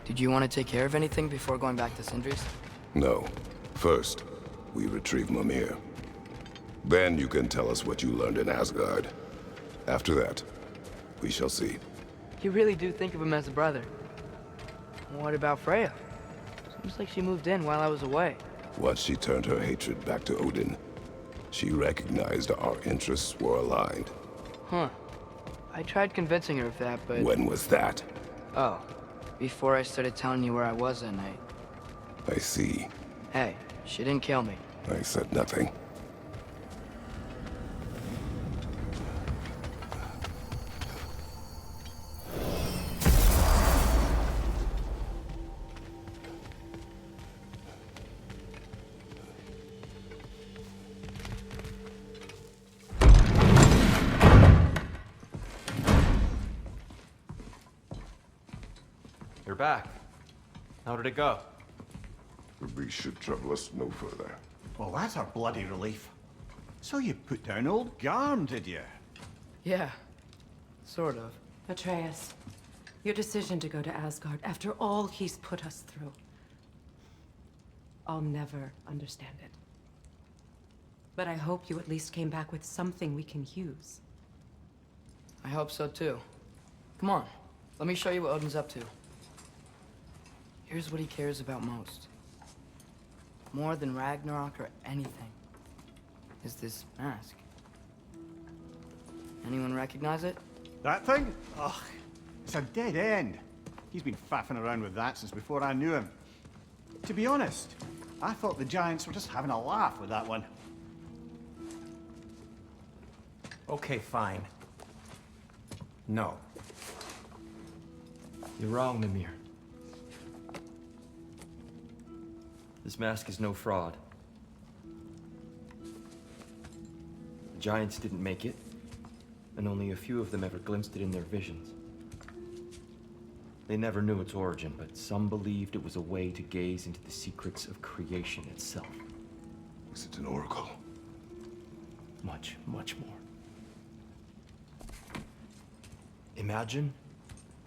Did you want to take care of anything before going back to Sindri's? No. First, we retrieve Mimir. Then you can tell us what you learned in Asgard. After that, we shall see. You really do think of him as a brother. What about Freya? Seems like she moved in while I was away. Once she turned her hatred back to Odin, she recognized our interests were aligned. Huh. I tried convincing her of that, but... When was that? Oh, before I started telling you where I was that night. I see. Hey, she didn't kill me. I said nothing. You're back. How did it go? The beast should trouble us no further. Well, that's a bloody relief. So you put down old Garm, did you? Yeah, sort of. Atreus, your decision to go to Asgard after all he's put us through. I'll never understand it. But I hope you at least came back with something we can use. I hope so too. Come on, let me show you what Odin's up to. Here's what he cares about most. More than Ragnarok or anything. Is this mask. Anyone recognize it? That thing? Ugh, it's a dead end. He's been faffing around with that since before I knew him. To be honest, I thought the giants were just having a laugh with that one. Okay, fine. No. You're wrong, Mimir. This mask is no fraud. The giants didn't make it, and only a few of them ever glimpsed it in their visions. They never knew its origin, but some believed it was a way to gaze into the secrets of creation itself. Is it an oracle? Much, much more. Imagine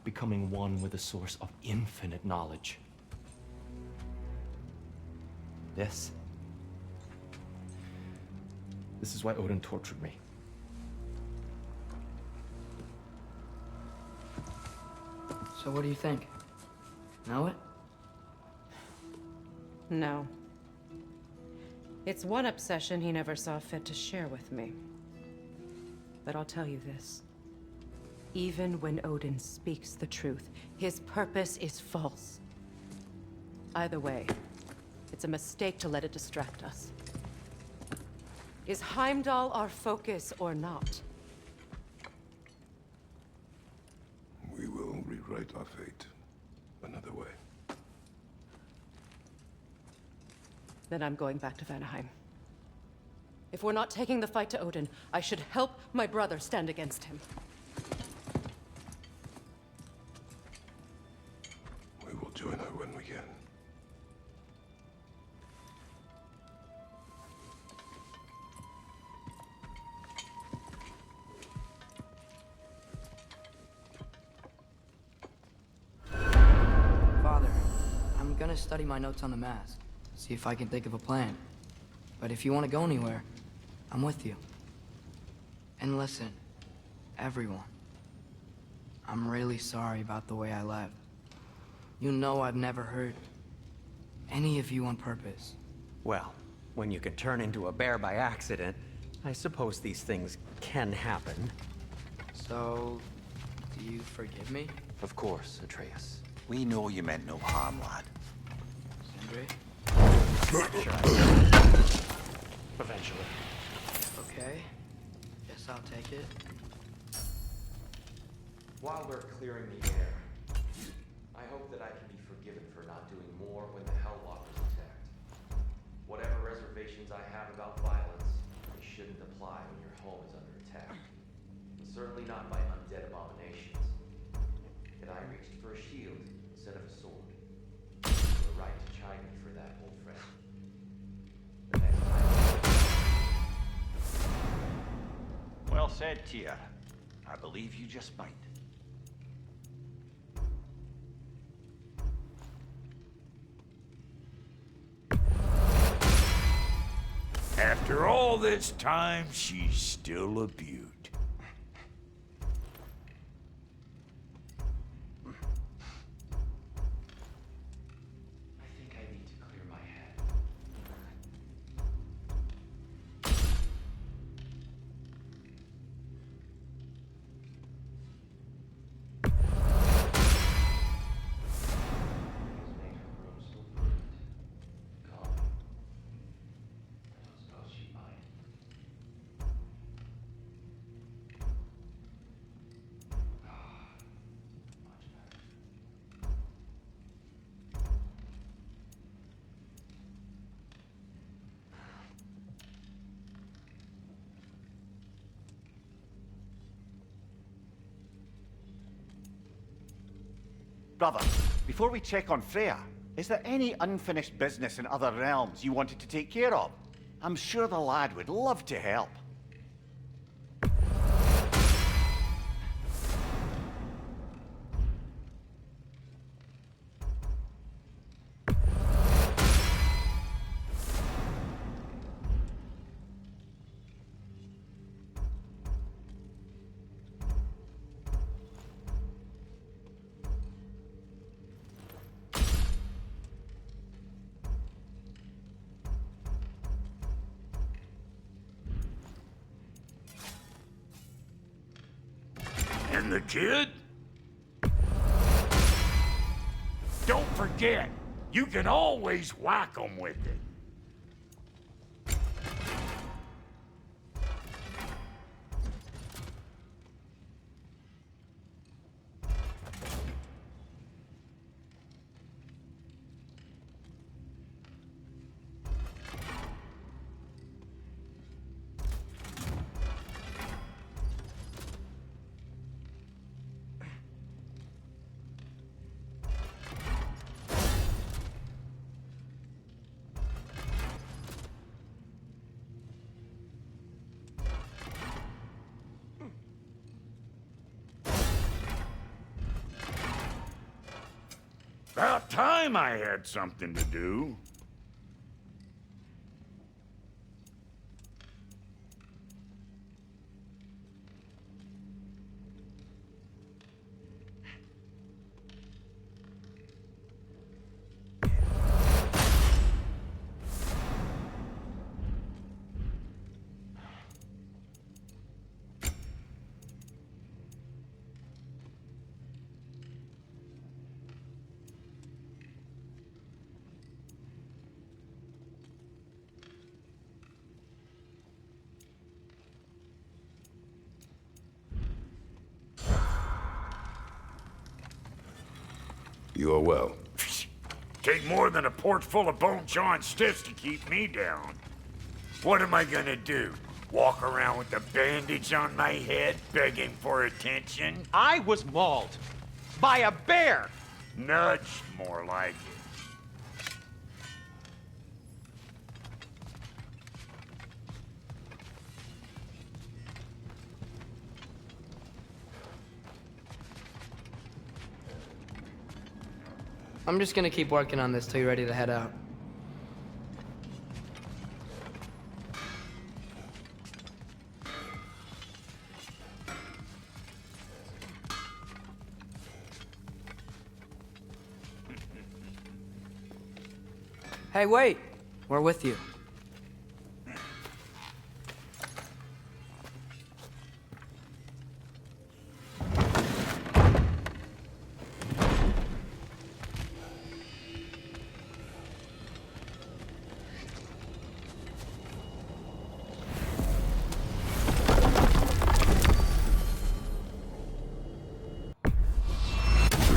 becoming one with a source of infinite knowledge. This is why Odin tortured me. So what do you think? Know it? No. It's one obsession he never saw fit to share with me. But I'll tell you this. Even when Odin speaks the truth, his purpose is false. Either way, it's a mistake to let it distract us. Is Heimdall our focus or not? We will rewrite our fate another way. Then I'm going back to Vanaheim. If we're not taking the fight to Odin, I should help my brother stand against him. We will join her when we can. Father, I'm gonna study my notes on the mask. See if I can think of a plan. But if you want to go anywhere, I'm with you. And listen, everyone. I'm really sorry about the way I left. You know I've never hurt any of you on purpose. Well, when you can turn into a bear by accident, I suppose these things can happen. So, do you forgive me, Of course, Atreus. We know you meant no harm, lad. Sindri? Eventually. Okay. Guess I'll take it. While we're clearing the air, I hope that I can be forgiven for not doing more when the Hellwalkers attacked. Whatever reservations I have about violence, they shouldn't apply when your home is under attack. And certainly not by undead abominations. Yet I reached for a shield instead of a sword. The right to chide me for that, old friend. The next time. Well said, Tyr. I believe you just might. After all this time, she's still a beaut. I think I need to clear my head. Things made her room so perfect. Calm. I don't suppose she might. Much better. Brother, before we check on Freya, is there any unfinished business in other realms you wanted to take care of? I'm sure the lad would love to help. And the kid? Don't forget, you can always whack 'em with it. About time I had something to do. You are well. Take more than a port full of bone-chawing stiffs to keep me down. What am I gonna do? Walk around with a bandage on my head, begging for attention? I was mauled by a bear! Nudged, more like it. I'm just gonna keep working on this till you're ready to head out. Hey, wait! We're with you.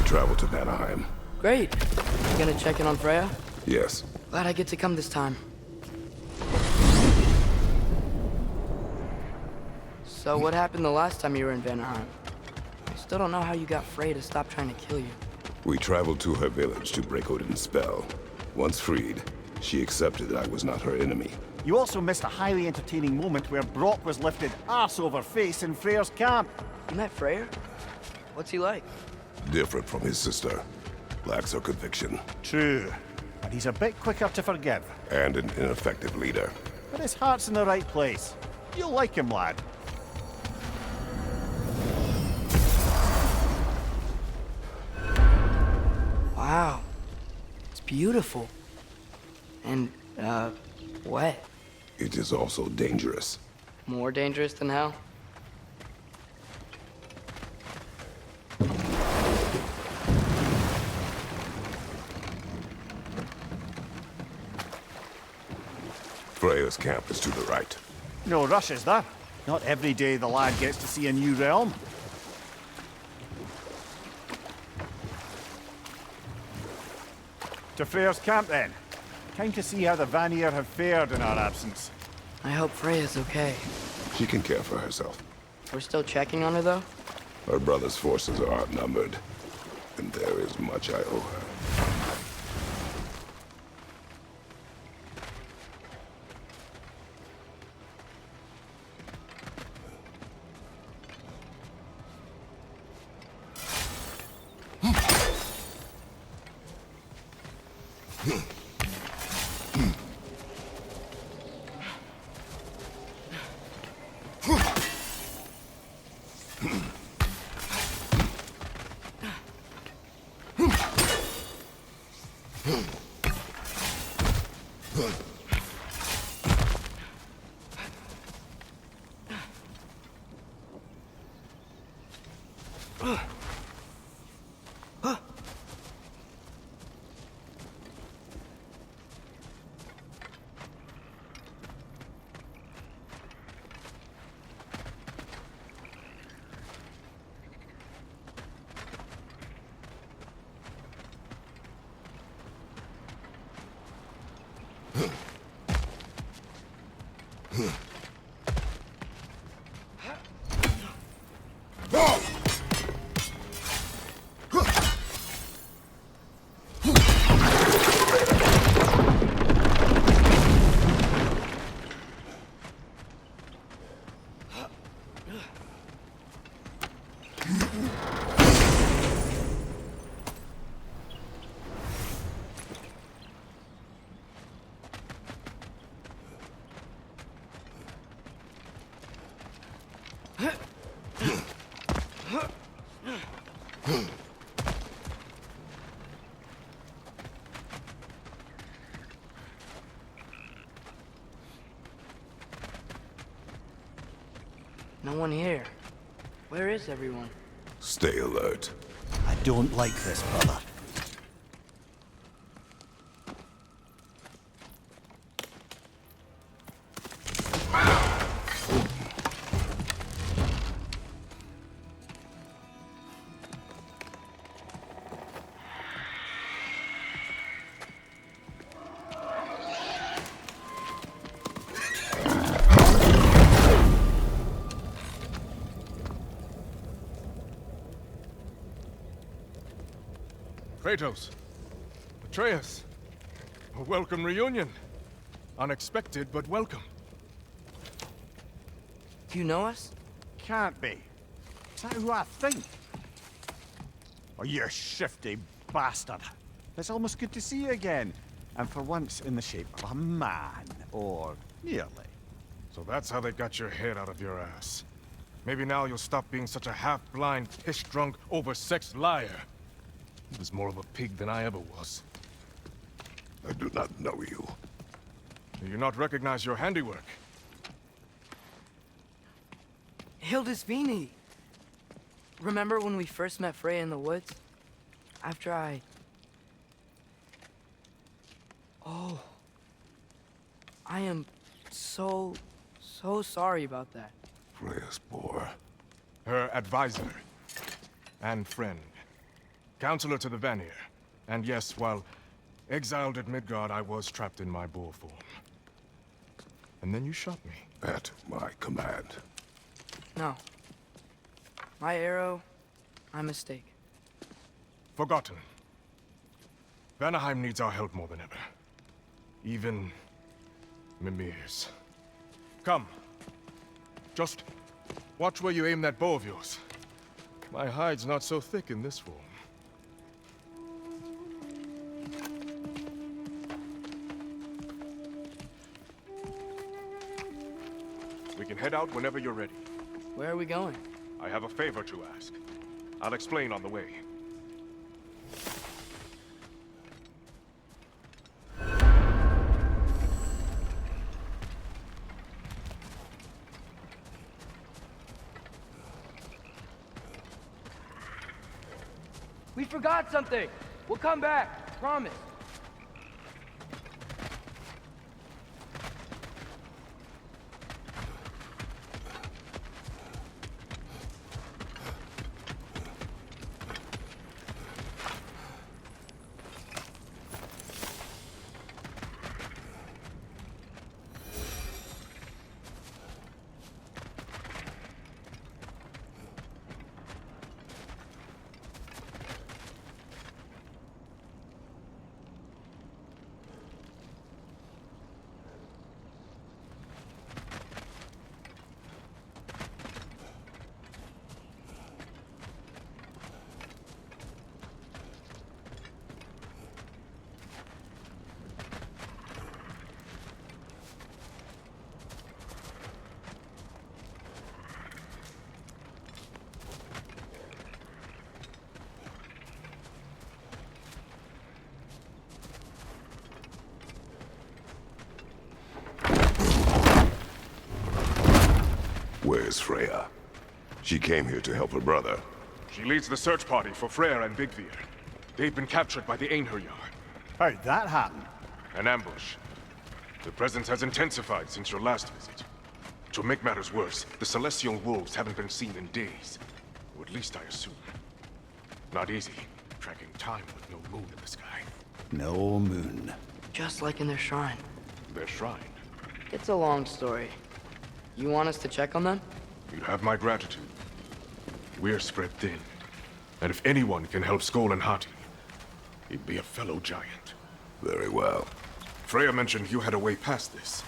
Travel to Vanaheim. Great. You gonna check in on Freya? Yes. Glad I get to come this time. So what happened the last time you were in Vanaheim? I still don't know how you got Freya to stop trying to kill you. We traveled to her village to break Odin's spell. Once freed, she accepted that I was not her enemy. You also missed a highly entertaining moment where Brock was lifted arse over face in Freyr's camp. You met Freyr? What's he like? Different from his sister. Lacks her conviction. True. But he's a bit quicker to forgive. And an ineffective leader. but his heart's in the right place. You'll like him, lad. Wow. It's beautiful. And, wet. It is also dangerous. More dangerous than hell? Freya's camp is to the right. No rush, is there? Not every day the lad gets to see a new realm. To Freya's camp, then. Time to see how the Vanir have fared in our absence. I hope Freya's okay. She can care for herself. We're still checking on her, though? Her brother's forces are outnumbered, and there is much I owe her. No one here. Where is everyone? Stay alert. I don't like this, brother. Kratos, Atreus, a welcome reunion. Unexpected, but welcome. Do you know us? Can't be. Is that who I think? Oh, you shifty bastard. It's almost good to see you again. And for once in the shape of a man, or nearly. So that's how they got your head out of your ass. Maybe now you'll stop being such a half-blind, piss-drunk, oversexed liar. He was more of a pig than I ever was. I do not know you. Do you not recognize your handiwork? Hildisvini! Remember when we first met Freya in the woods? After I... Oh. I am so sorry about that. Freya's poor. Her advisor. And friend. Counselor to the Vanir. And yes, while exiled at Midgard, I was trapped in my boar form. And then you shot me. At my command. No. My arrow, my mistake. Forgotten. Vanaheim needs our help more than ever. Even Mimir's. Come. Just watch where you aim that bow of yours. My hide's not so thick in this form. We can head out whenever you're ready. Where are we going? I have a favor to ask. I'll explain on the way. We forgot something! We'll come back, promise. Where's Freya? She came here to help her brother. She leads the search party for Freyr and Vigvir. They've been captured by the Einherjar. How'd that happen? An ambush. The presence has intensified since your last visit. To make matters worse, the Celestial Wolves haven't been seen in days. Or at least I assume. Not easy, tracking time with no moon in the sky. No moon. Just like in their shrine. Their shrine. It's a long story. You want us to check on them? You have my gratitude. We're spread thin. And if anyone can help Skoll and Hati, he'd be a fellow giant. Very well. Freya mentioned you had a way past this.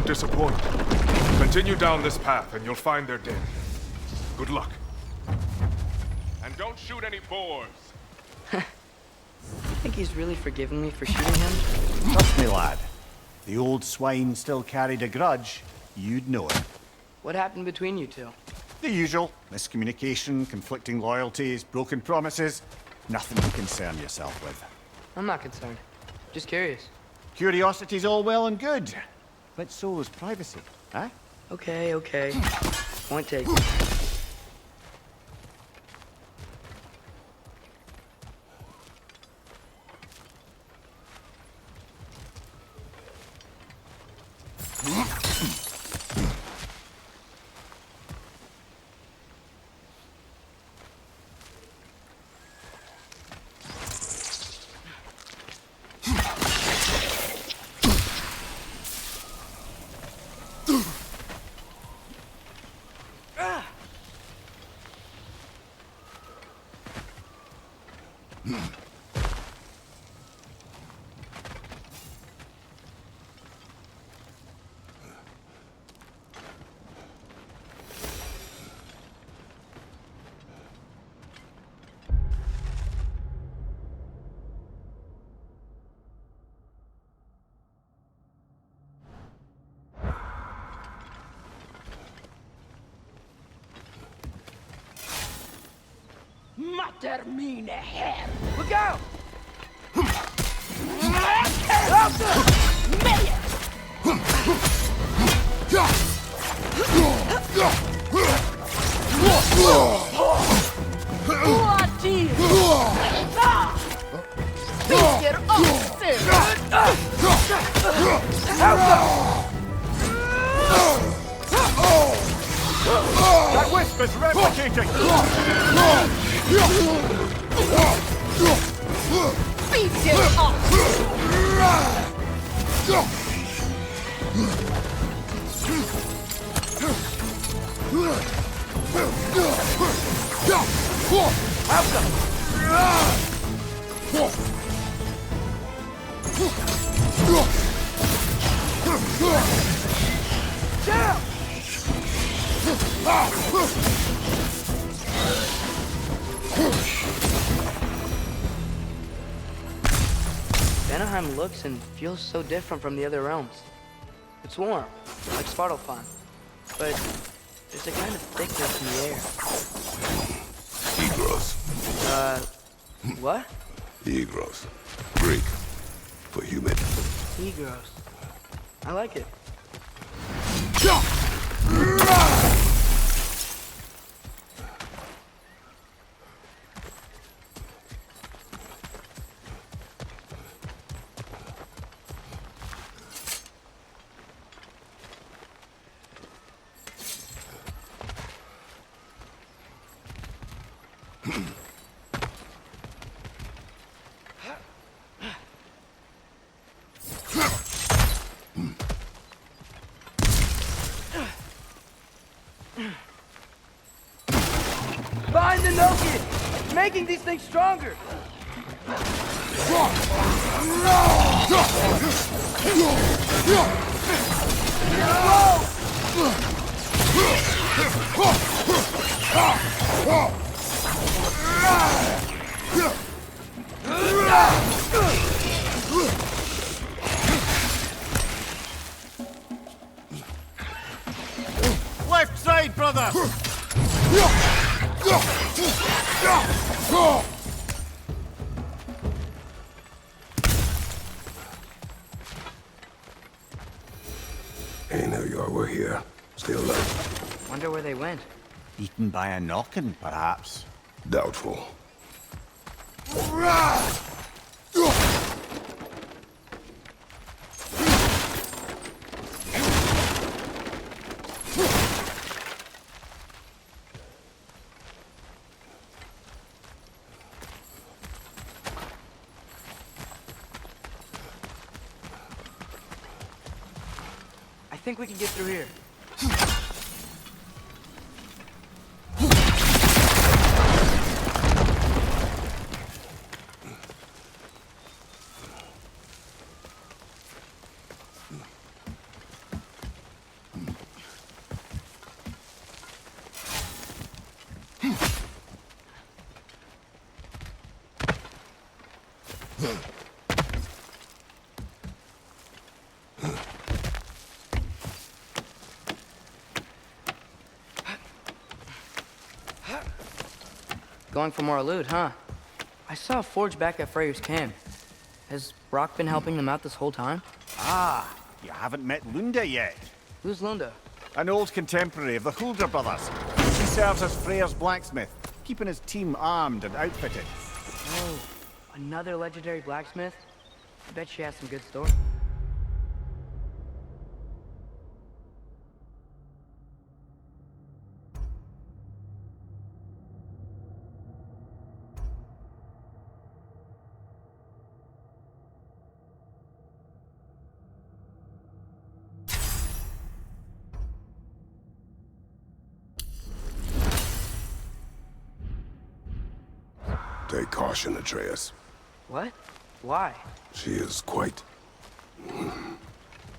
Disappoint. Continue down this path and you'll find their den. Good luck. And don't shoot any boars. You think he's really forgiven me for shooting him? Trust me, lad. If the old swine still carried a grudge, you'd know it. What happened between you two? The usual. Miscommunication, conflicting loyalties, broken promises. Nothing to concern yourself with. I'm not concerned. Just curious. Curiosity's all well and good. But so is privacy, huh? Okay, okay. Point taken. Termine her. Look out! That wisp is replicating! Beat him up! Vanaheim looks and feels so different from the other realms. It's warm, like Svartalfheim, but there's a kind of thickness in the air. Egros. What? Egros. Greek. For humid. Egros. I like it. Find the Nokia! It's making these things stronger! Left side, brother! Hey, now you are. We're here. Still alive. Wonder where they went. Eaten by a knocking, perhaps. Doubtful. I think we can get through here. Going for more loot, huh? I saw a forge back at Freyr's camp. Has Brock been helping them out this whole time? Ah, you haven't met Lunda yet. Who's Lunda? An old contemporary of the Hulder brothers. He serves as Freyr's blacksmith, keeping his team armed and outfitted. Oh, another legendary blacksmith? I bet she has some good stories. Take caution, Atreus. What? Why? She is quite...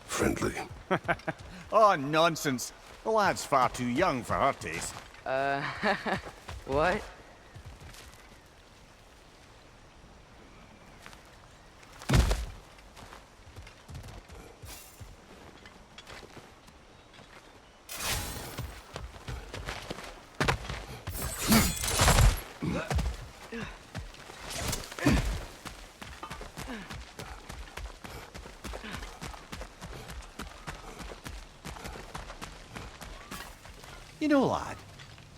friendly. Oh, nonsense. The lad's far too young for her taste. What? You know, lad,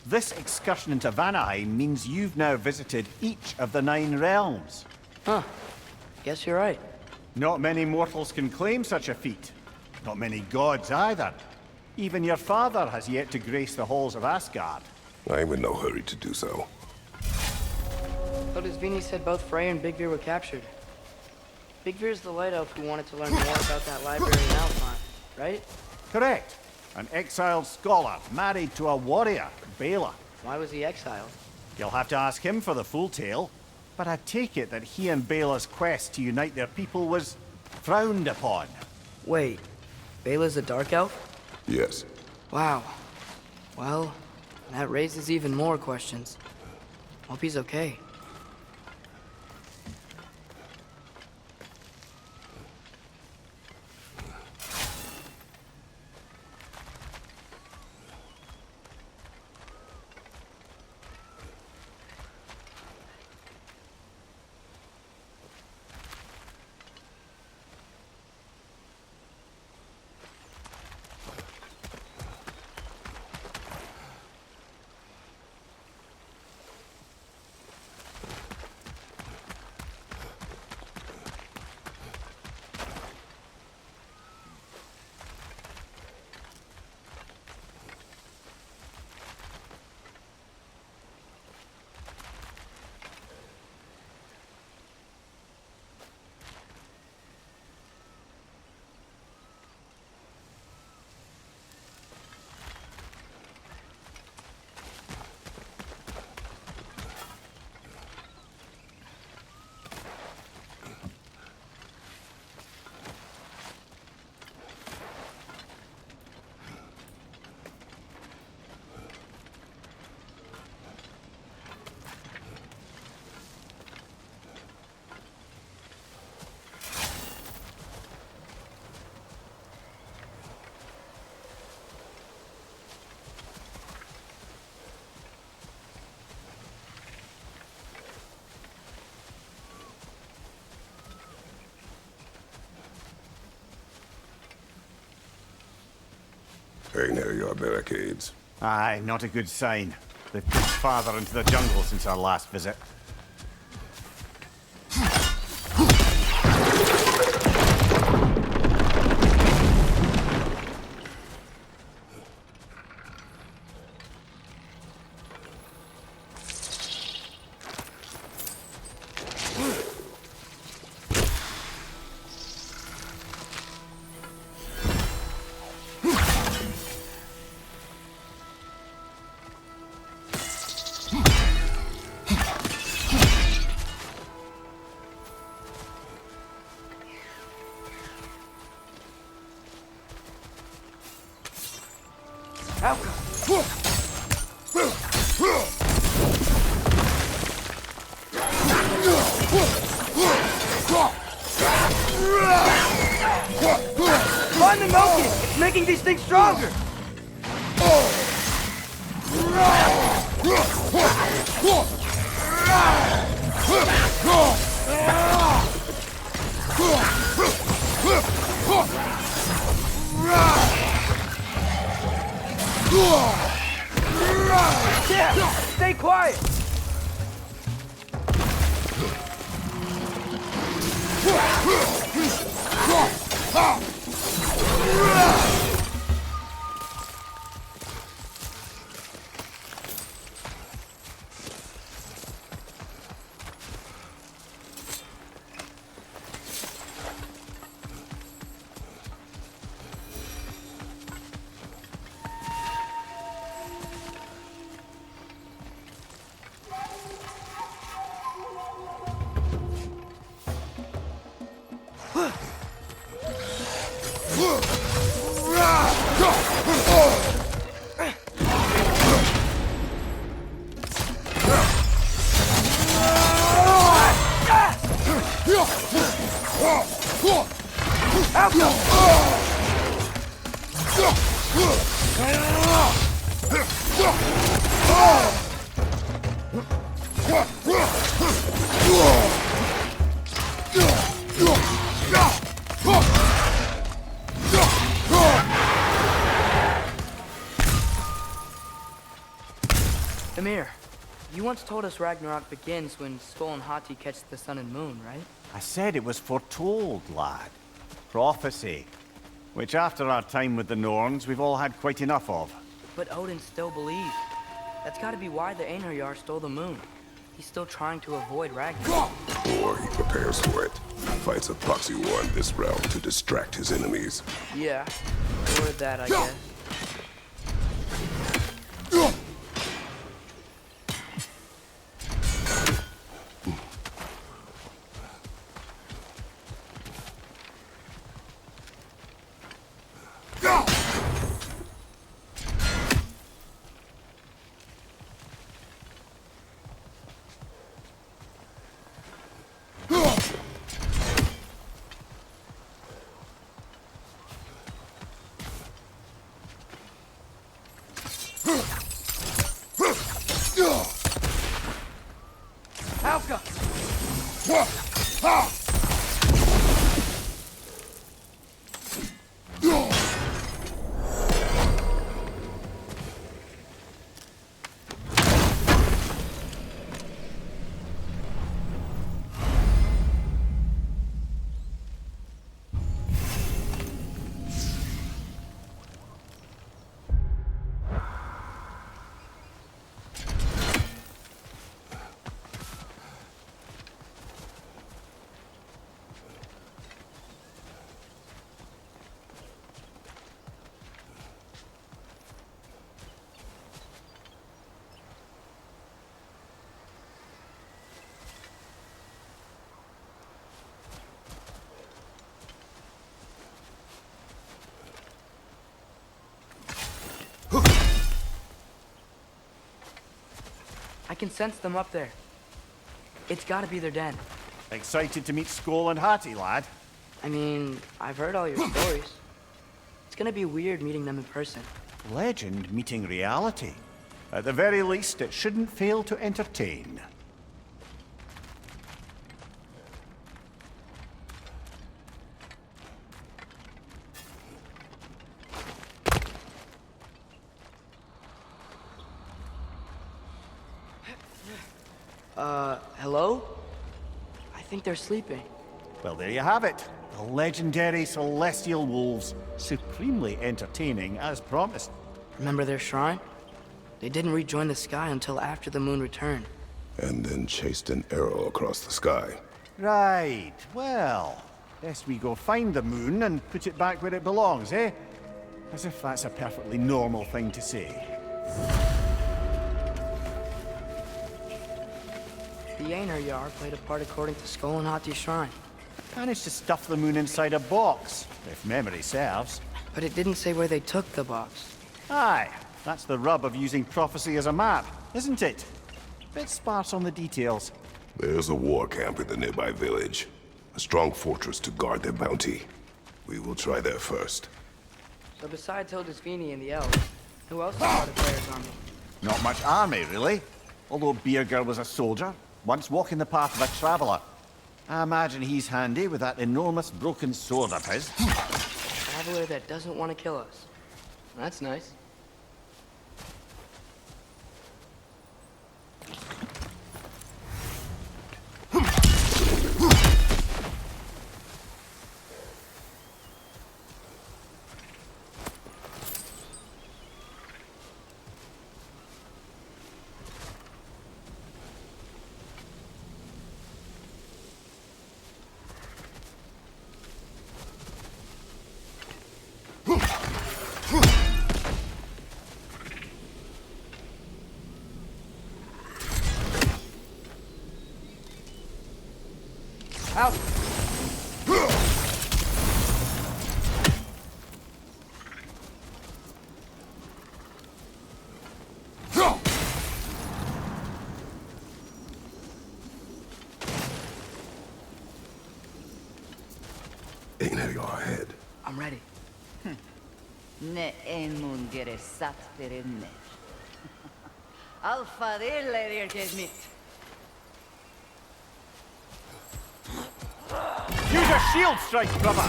this excursion into Vanaheim means you've now visited each of the 9 realms. Huh. Guess you're right. Not many mortals can claim such a feat. Not many gods either. Even your father has yet to grace the halls of Asgard. I'm in no hurry to do so. But as Vini said, both Frey and Big Veer were captured. Big Veer's the light elf who wanted to learn more about that library in Alfheim, right? Correct. An exiled scholar married to a warrior, Bela. Why was he exiled? You'll have to ask him for the full tale, but I take it that he and Bela's quest to unite their people was frowned upon. Wait, Bela's a dark elf? Yes. Wow. Well, that raises even more questions. Hope he's okay. Ain't near your barricades. Aye, not a good sign. They've pushed farther into the jungle since our last visit. Find the Milky! It's making these things stronger! Yeah! Stay quiet! Amir, you once told us Ragnarok begins when Skull and Hati catch the sun and moon, right? I said it was foretold, lad. Prophecy. Which after our time with the Norns, we've all had quite enough of. But Odin still believed. That's gotta be why the Einherjar stole the moon. He's still trying to avoid Ragnarok. Or he prepares for it. Fights a proxy war in this realm to distract his enemies. Yeah, or that, I guess. can sense them up there. It's gotta be their den. Excited to meet Skoll and Hattie, lad? I mean, I've heard all your stories. It's gonna be weird meeting them in person. Legend meeting reality. At the very least, it shouldn't fail to entertain. Hello? I think they're sleeping. Well, there you have it. The legendary celestial wolves. Supremely entertaining, as promised. Remember their shrine? They didn't rejoin the sky until after the moon returned. And then chased an arrow across the sky. Right, well, best we go find the moon and put it back where it belongs, eh? As if that's a perfectly normal thing to say. The Aner Yar played a part according to Skoll and Hattie's shrine. Managed to stuff the moon inside a box, if memory serves. But it didn't say where they took the box. Aye, that's the rub of using prophecy as a map, isn't it? Bit sparse on the details. There's a war camp in the nearby village. A strong fortress to guard their bounty. We will try there first. So besides Hildisvini and the elves, who else is part of Claire's army? Not much army, really. Although Beerger was a soldier, once walking the path of a traveler. I imagine he's handy with that enormous broken sword of his. A traveler that doesn't want to kill us. That's nice. Out! Aner Yar ahead. I'm ready. Ne emun gere satt berinner. Alfa diller mitt. Use a shield strike, brother!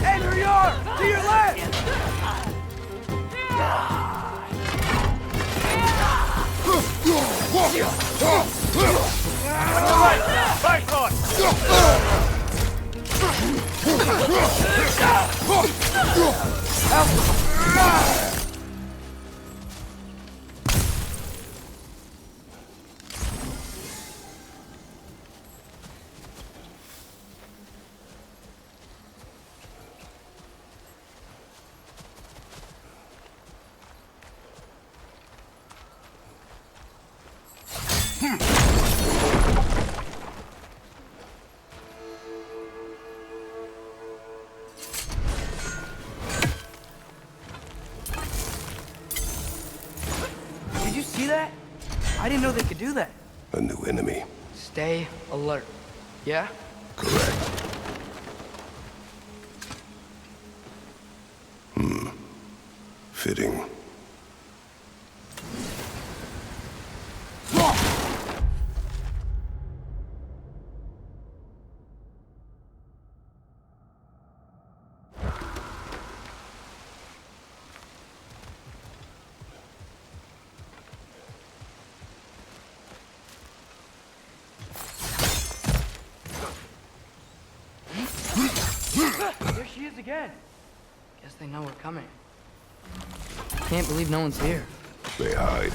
Aner Yar! To your left! Fight on! Did you see that? I didn't know they could do that. A new enemy. Stay alert. Yeah? Correct. Fitting. There she is again. Guess they know we're coming. Can't believe no one's here. They hide.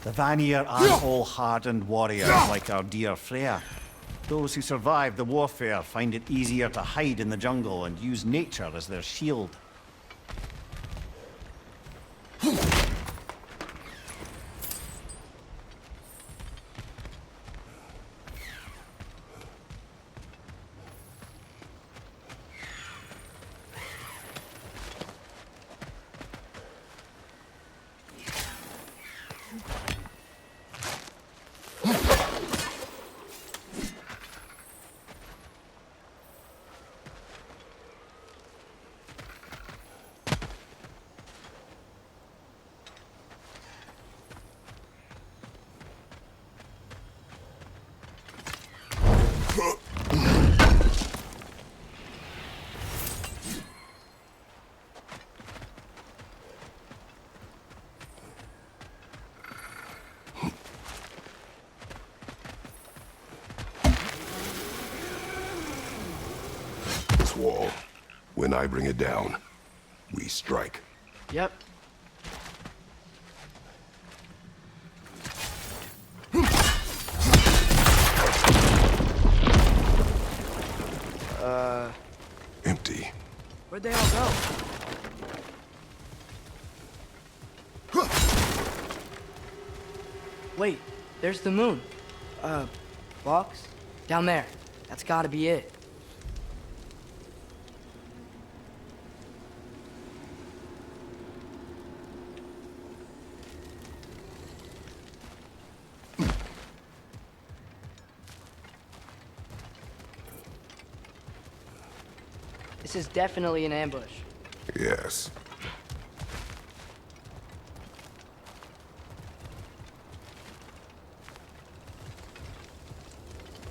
The Vanir aren't all hardened warriors like our dear Freya. Those who survive the warfare find it easier to hide in the jungle and use nature as their shield. wall. When I bring it down, we strike. Yep. Empty. Where'd they all go? Wait, there's the moon. Box? Down there. That's gotta be it. This is definitely an ambush. Yes.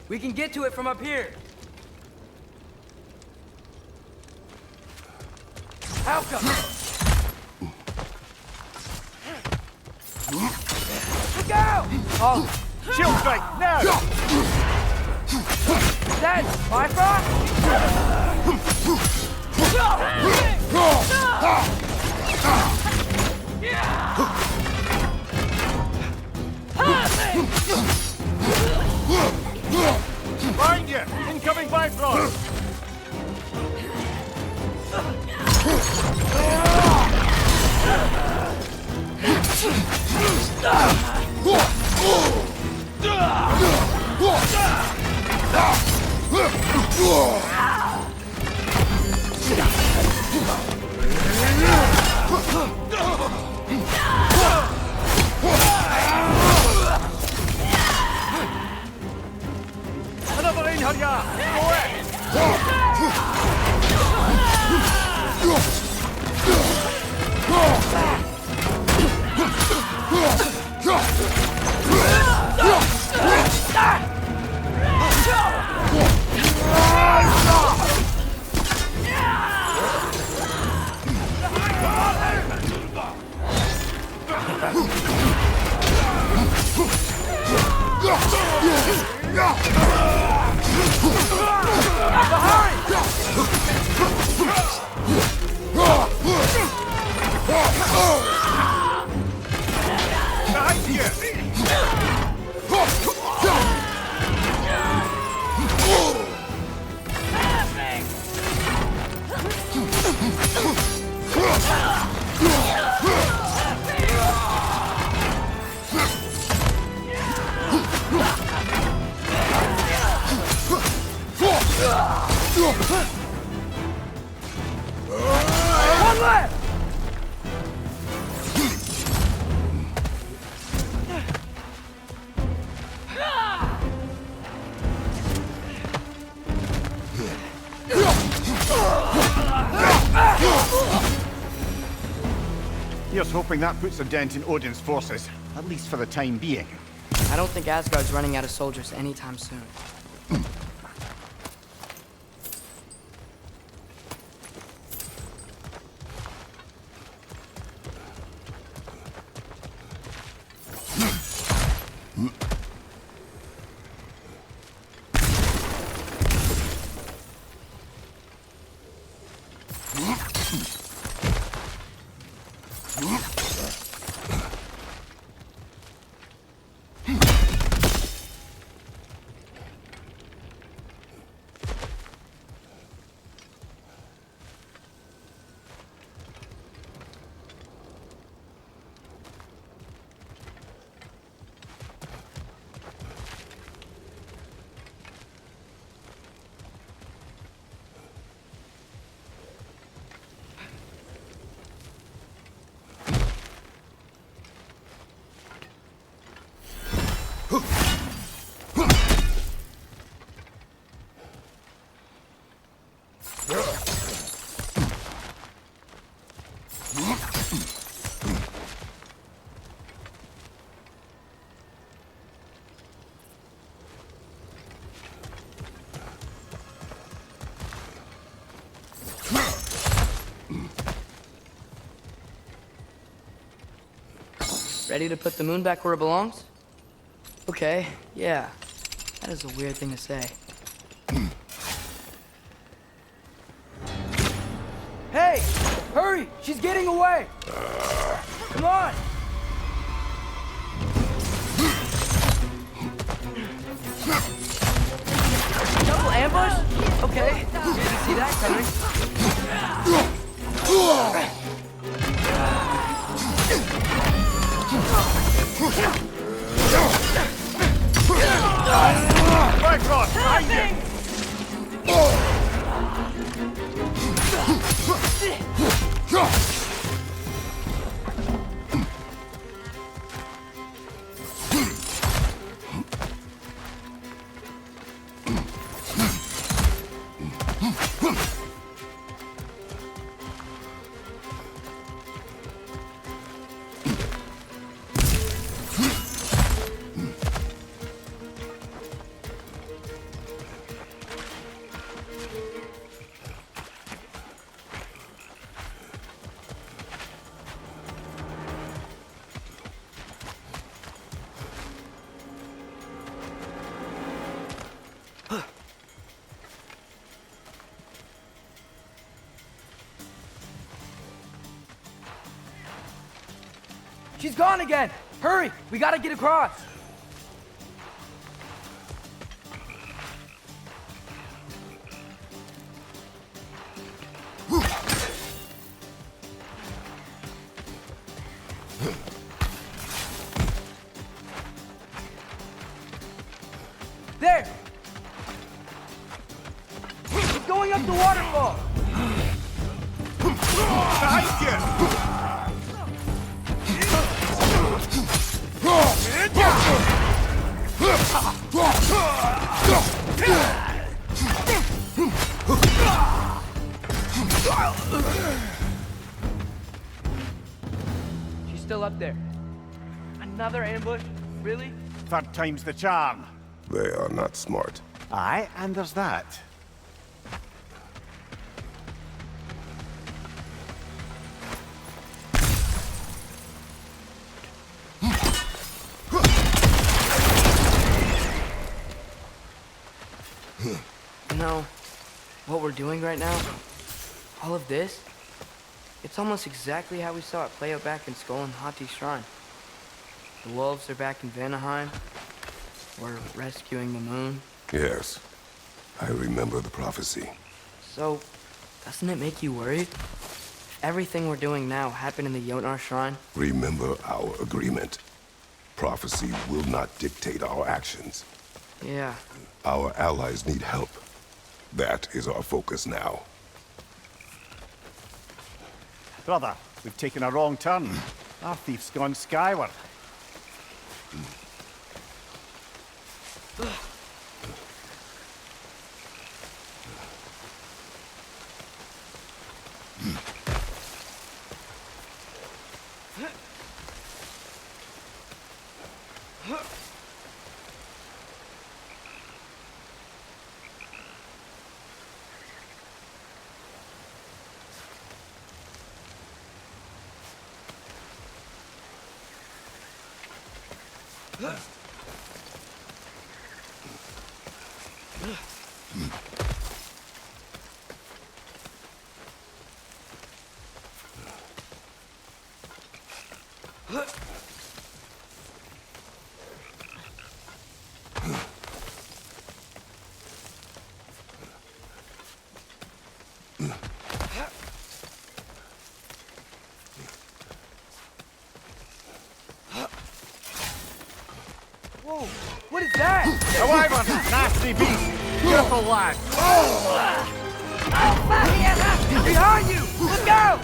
We can get to it from up here. Alka! Look out! Oh, Shield strike, now! dead! Bifrost! Find you! Incoming Bifrost! Another Einherjar! Go in! Behind you! One left! Here's hoping that puts a dent in Odin's forces, at least for the time being. I don't think Asgard's running out of soldiers anytime soon. Ready to put the moon back where it belongs? Okay, yeah. That is a weird thing to say. Hurry! She's getting away! Come on! Double ambush? Okay, didn't see that coming. Right, Ross, behind you! She's gone again! Hurry! We gotta get across! There! She's going up the waterfall! Behind you! She's still up there. Another ambush? Really? Third time's the charm. They are not smart. Aye, and there's that. You know, what we're doing right now, all of this, it's almost exactly how we saw it play out back in Skull and Hati's shrine. The wolves are back in Vanaheim. We're rescuing the moon. Yes. I remember the prophecy. So, doesn't it make you worried? Everything we're doing now happened in the Jotnar shrine. Remember our agreement. Prophecy will not dictate our actions. Yeah. Our allies need help. That is our focus now. Brother, we've taken a wrong turn. Our thief's gone skyward. Whoa, what is that? A wyvern! Nasty beast! Careful, lad! Behind you! Look out!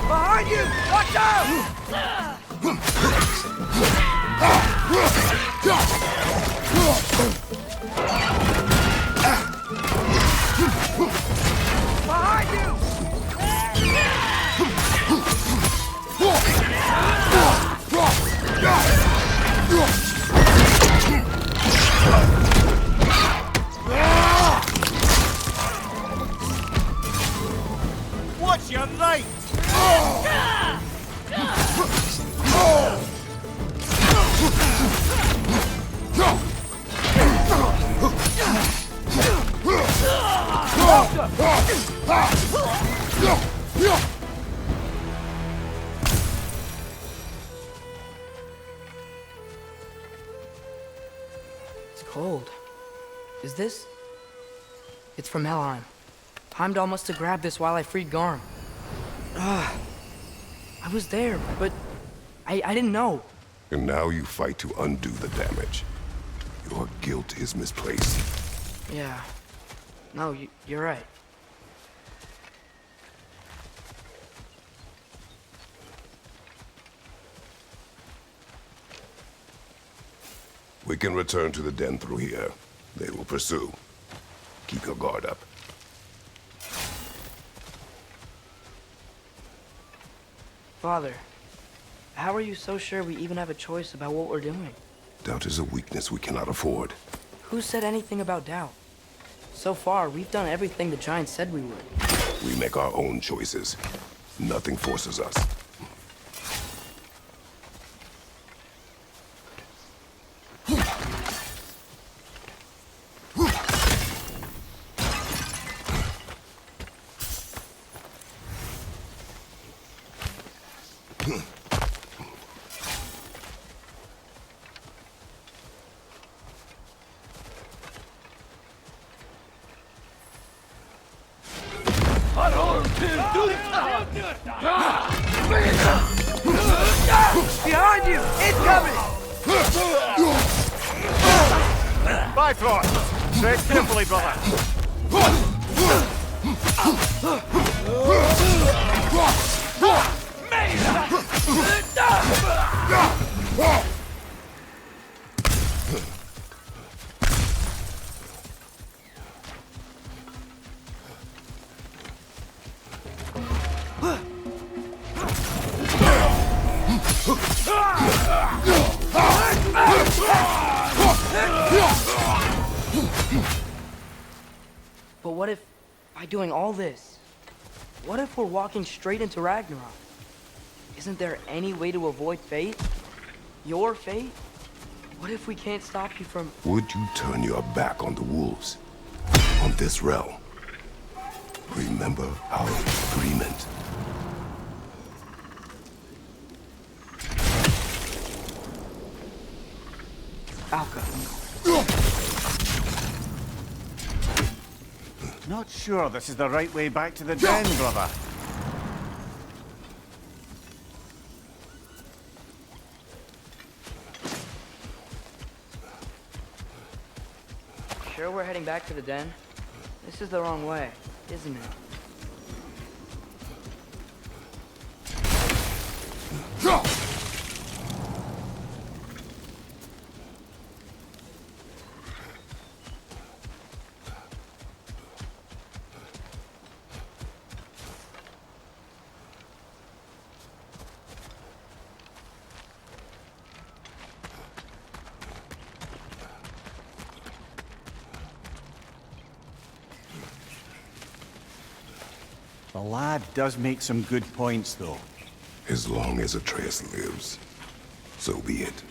Behind you! Watch out! Behind you! Watch your right! cold. Is this? It's from Helheim. Heimdall must have grabbed this while I freed Garm. I was there, but I didn't know. And now you fight to undo the damage. Your guilt is misplaced. Yeah. No, you're right. We can return to the den through here. They will pursue. Keep your guard up. Father, how are you so sure we even have a choice about what we're doing? Doubt is a weakness we cannot afford. Who said anything about doubt? So far, we've done everything the Giants said we would. We make our own choices. Nothing forces us. Behind you! It's coming! Bifrost! Tread carefully, brother. But what if, by doing all this, what if we're walking straight into Ragnarok? Isn't there any way to avoid fate? Your fate? What if we can't stop you from... Would you turn your back on the wolves? On this realm? Remember our agreement. Alka. Not sure this is the right way back to the den, brother. Sure we're heading back to the den? This is the wrong way, isn't it? The lad does make some good points, though. As long as Atreus lives, so be it.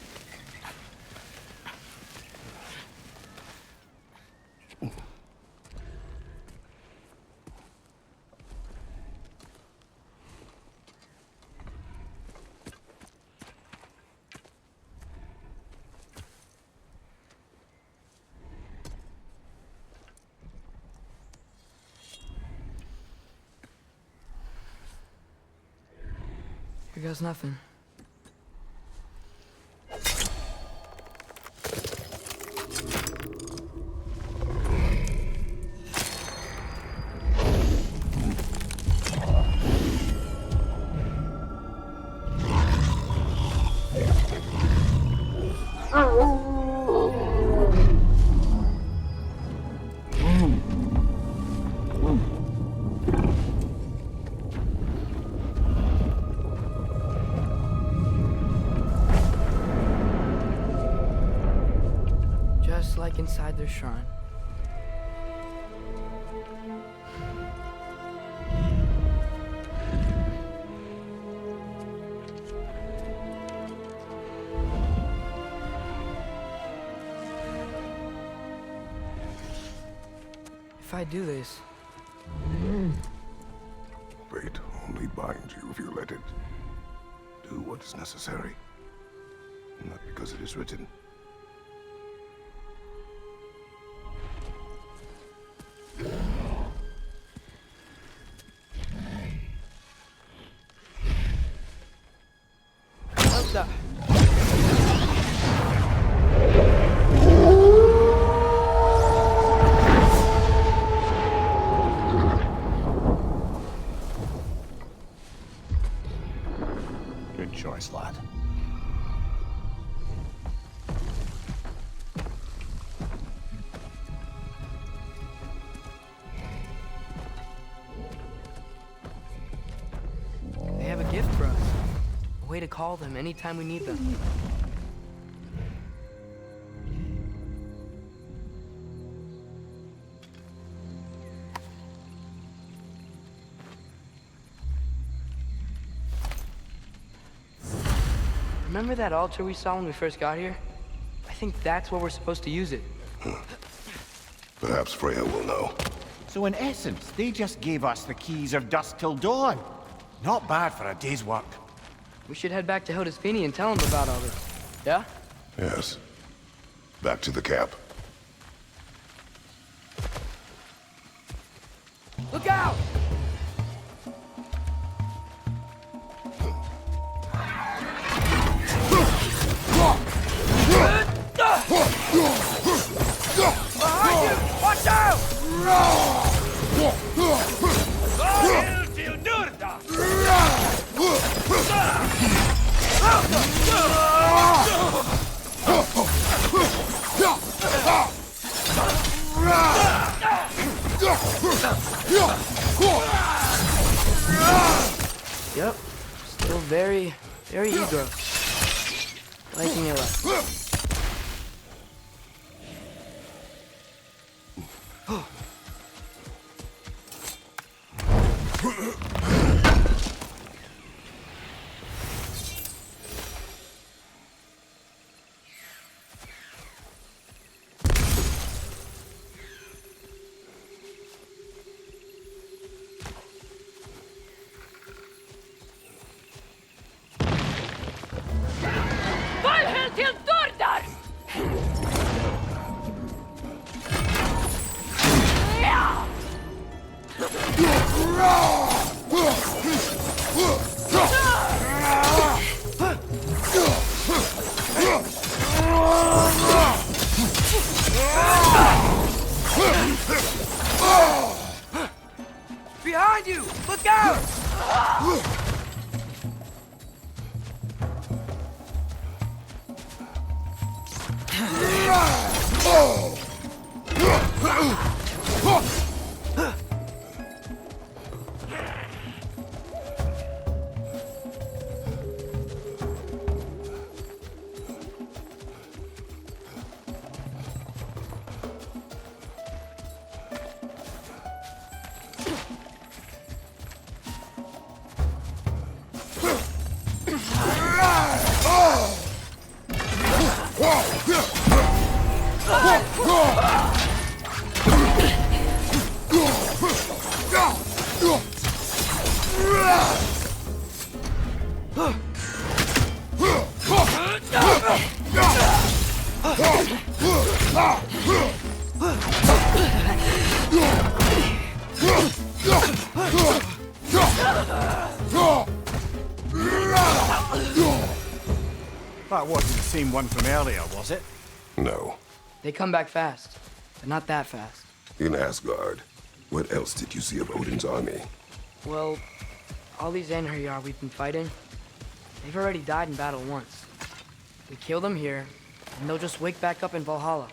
Here goes nothing. Just like inside their shrine. If I do this... Fate only binds you if you let it. Do what is necessary. Not because it is written. to call them anytime we need them. Remember that altar we saw when we first got here? I think that's where we're supposed to use it. Perhaps Freya will know. So in essence, they just gave us the keys of dusk till dawn. Not bad for a day's work. We should head back to Hildesfini and tell him about all this. Yeah? Yes. Back to the camp. Look out! Behind you! Watch out! Yep. Still very eager. Liking it less. Behind you! Look out! That wasn't the same one from earlier, was it? No. They come back fast, but not that fast. In Asgard, what else did you see of Odin's army? Well, all these Einherjar we've been fighting, they've already died in battle once. We kill them here, and they'll just wake back up in Valhalla.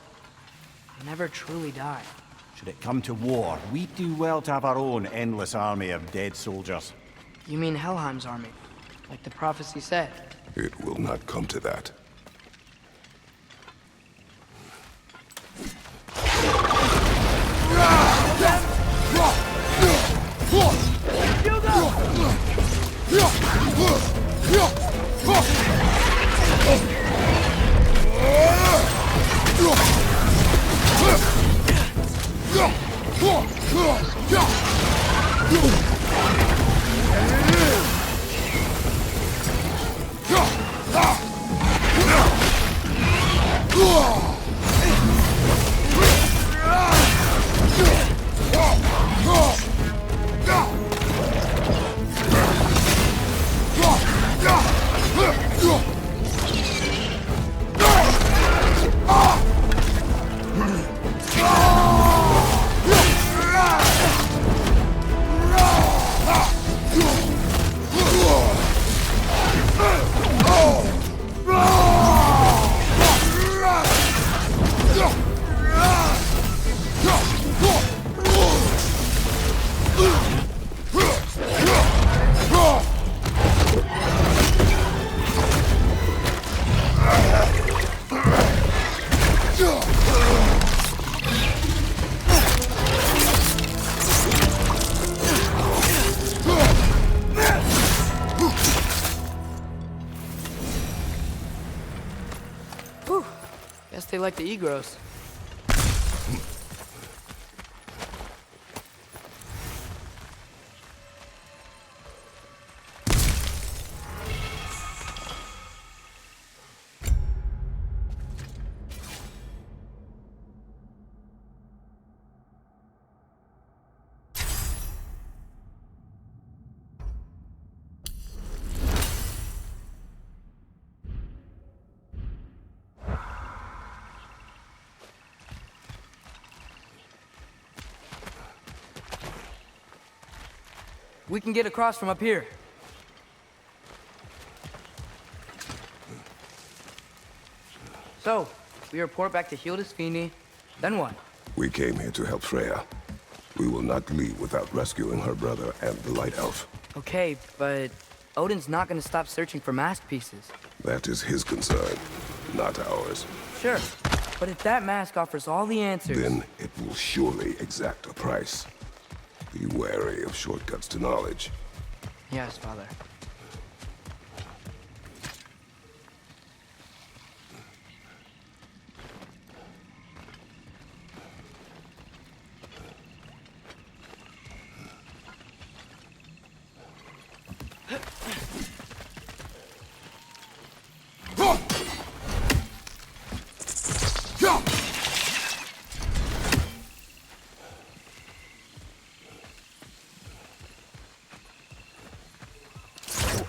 They never truly die. Should it come to war, we'd do well to have our own endless army of dead soldiers. You mean Helheim's army, like the prophecy said? It will not come to that. Guess they like the egros. We can get across from up here. So, we report back to Hildisvini, then what? We came here to help Freya. We will not leave without rescuing her brother and the Light Elf. Okay, but Odin's not gonna stop searching for mask pieces. That is his concern, not ours. Sure, but if that mask offers all the answers... Then it will surely exact a price. Be wary of shortcuts to knowledge. Yes, Father.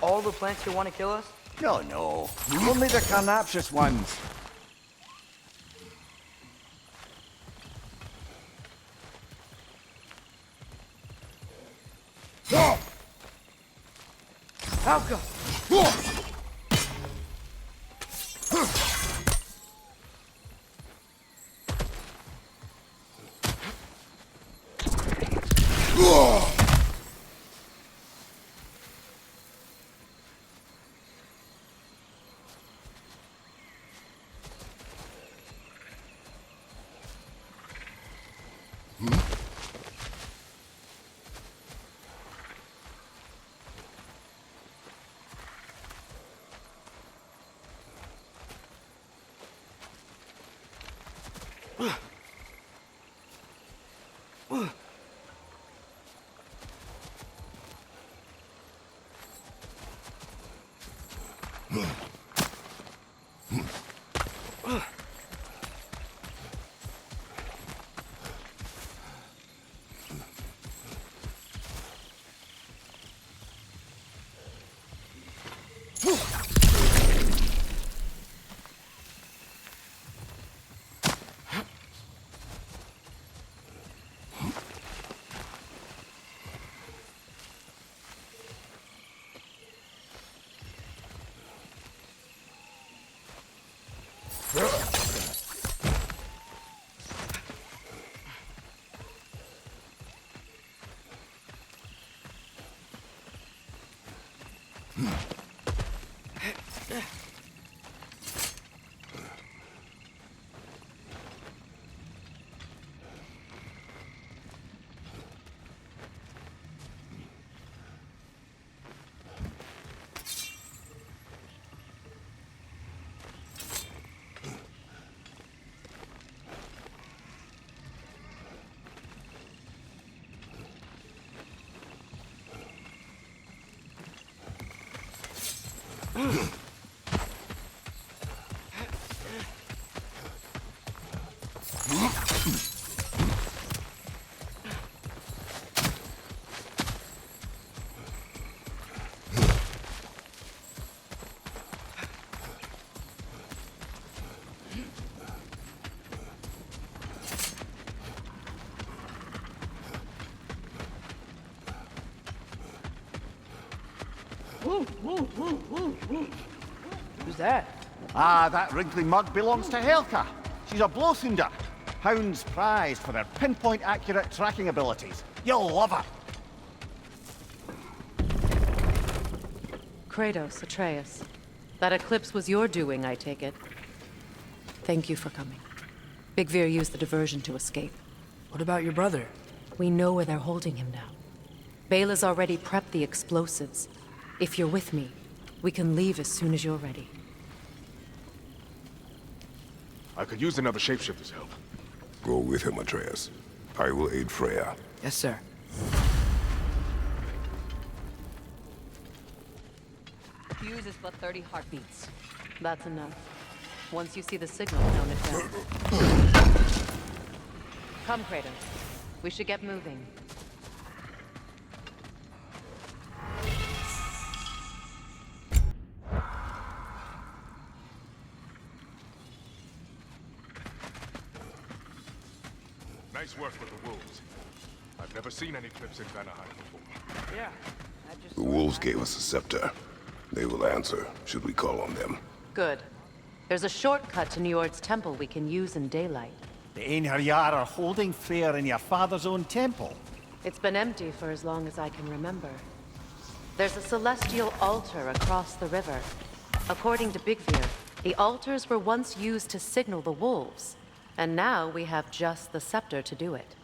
All the plants here want to kill us? No, no. Only the carnivorous ones. Alka! Who's that? Ah, that wrinkly mug belongs to Helka. She's a blowthunder. Hounds prized for their pinpoint accurate tracking abilities. You'll love her. Kratos, Atreus. That eclipse was your doing, I take it. Thank you for coming. Big Veer used the diversion to escape. What about your brother? We know where they're holding him now. Bela's already prepped the explosives. If you're with me, we can leave as soon as you're ready. I could use another shapeshifter's help. Go with him, Atreus. I will aid Freya. Yes, sir. Fuse is but 30 heartbeats. That's enough. Once you see the signal, tone it down. Come, Kratos. We should get moving. Nice work with the wolves. I've never seen any clips in Vanaheim before. Yeah. The wolves gave us a scepter. They will answer, should we call on them. Good. There's a shortcut to Njord's temple we can use in daylight. The Einherjar are holding Freyr in your father's own temple. It's been empty for as long as I can remember. There's a celestial altar across the river. According to Bigvir, the altars were once used to signal the wolves, and now we have just the scepter to do it.